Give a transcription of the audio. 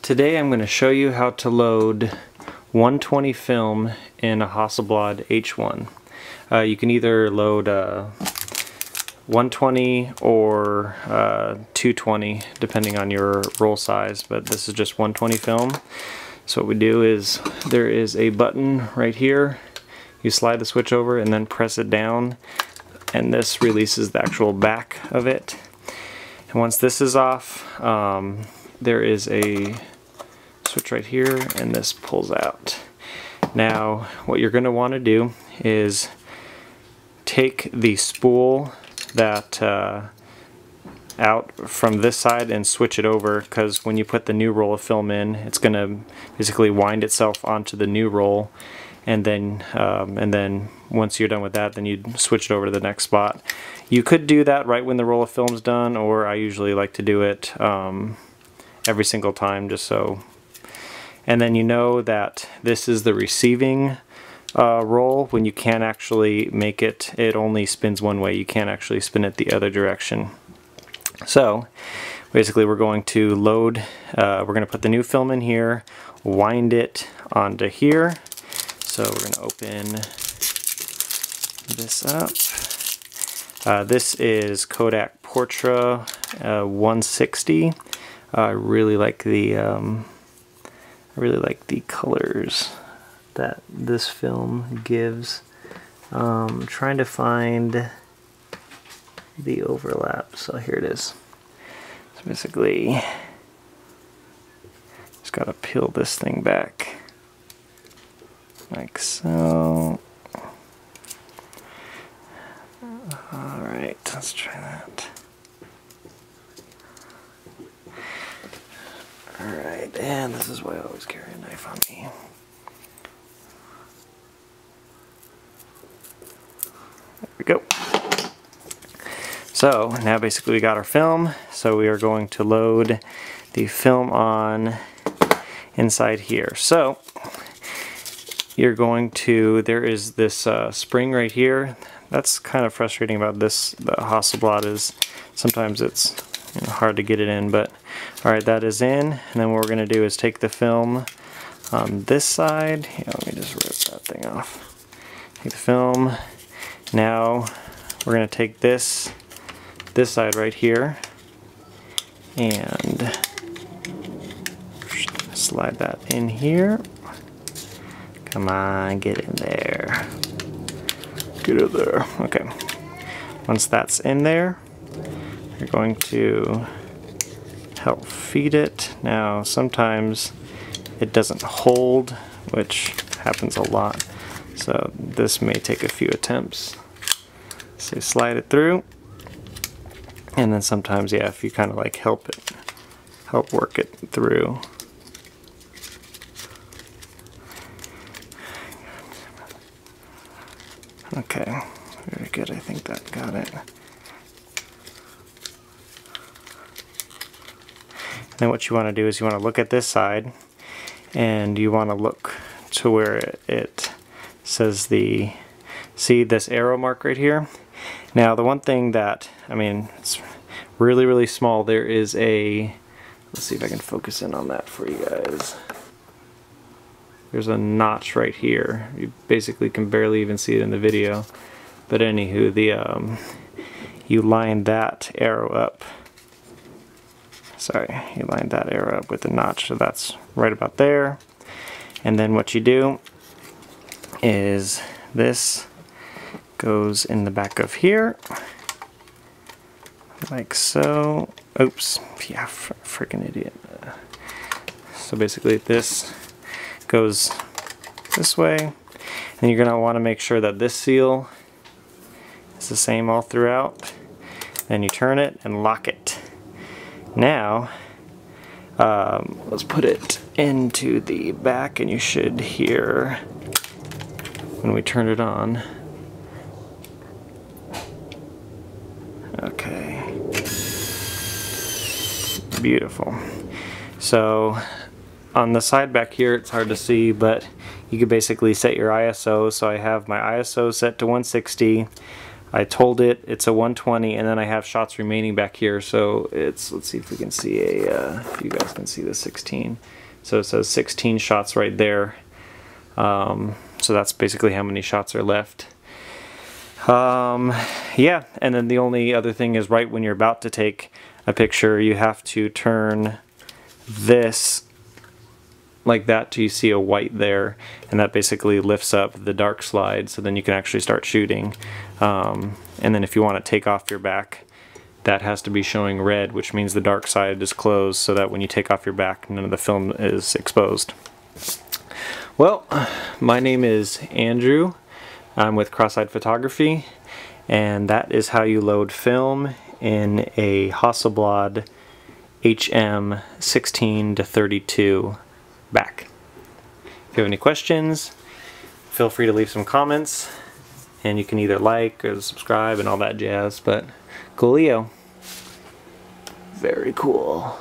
Today I'm going to show you how to load 120 film in a Hasselblad H1. You can either load 120 or 220 depending on your roll size, but this is just 120 film. So what we do is there is a button right here. You slide the switch over and then press it down, and this releases the actual back of it. And once this is off, there is a switch right here and this pulls out. Now what you're going to want to do is take the spool that out from this side and switch it over, because when you put the new roll of film in, it's going to basically wind itself onto the new roll, and then once you're done with that, then you'd switch it over to the next spot. You could do that right when the roll of film's done, or I usually like to do it every single time, just so. And then you know that this is the receiving roll. When you can't actually make it, it only spins one way. You can't actually spin it the other direction. So basically we're going to load, we're going to put the new film in here, wind it onto here. So we're going to open this up. This is Kodak Portra 160. I really like the colors that this film gives. Trying to find the overlap. So here it is. So basically, just gotta peel this thing back like so. Alright, let's try that. Alright, and this is why I always carry a knife on me. There we go. So now basically we got our film, so we are going to load the film on inside here. So you're going to, there is this spring right here. That's kind of frustrating about this, the Hasselblad, is sometimes it's hard to get it in, but alright, that is in. And then what we're going to do is take the film on this side. Here, let me just rip that thing off. Take the film. Now we're going to take this side right here and slide that in here. Come on, get in there. Get in there. Okay. Once that's in there, you're going to help feed it. Now sometimes it doesn't hold, which happens a lot, so this may take a few attempts. So slide it through, and then sometimes, yeah, if you kind of like help work it through. Okay, very good. I think that got it. And then what you want to do is you want to look at this side, and you want to look to where it says the, see this arrow mark right here? Now the one thing that, I mean, it's really small, there is a, let's see if I can focus in on that for you guys. There's a notch right here. You basically can barely even see it in the video. But anywho, the you line that arrow up. Sorry, you line that arrow up with the notch, so that's right about there. And then what you do is this goes in the back of here, like so. Oops, yeah, freaking idiot. So basically this goes this way, and you're gonna want to make sure that this seal is the same all throughout. Then you turn it and lock it. Now let's put it into the back, and you should hear when we turn it on. Okay, beautiful. So on the side back here, it's hard to see, but you could basically set your ISO. So I have my ISO set to 160. I told it it's a 120, and then I have shots remaining back here, so it's, let's see if we can see if you guys can see the 16. So it says 16 shots right there. So that's basically how many shots are left. Yeah, and then the only other thing is right when you're about to take a picture, you have to turn this like that till you see a white there, and that basically lifts up the dark slide, so then you can actually start shooting. And then if you want to take off your back, that has to be showing red, which means the dark side is closed, so that when you take off your back, none of the film is exposed. Well, my name is Andrew. I'm with Cross-Eyed Photography, and that is how you load film in a Hasselblad HM 16-32 back. If you have any questions, feel free to leave some comments, and you can either like or subscribe and all that jazz. But coolio. Very cool.